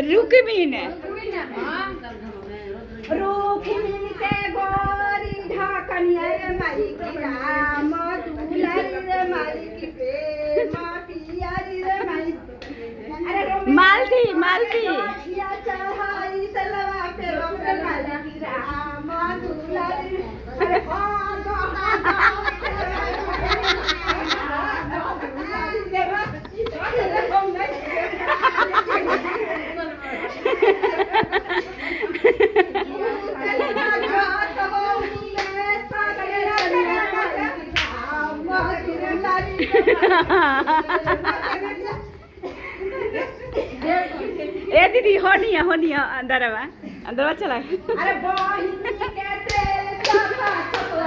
रुकी मीन रूखी मीन के गोरी ढाकनिया रे माई की राम दुलारी रे माई की प्रेम पियारी रे माई मालती मालती चढ़ाई सलवा पे रंग माई की राम दुलारी अरे ए दीदी होनिया अंदर चला अरे बहिनी के तेल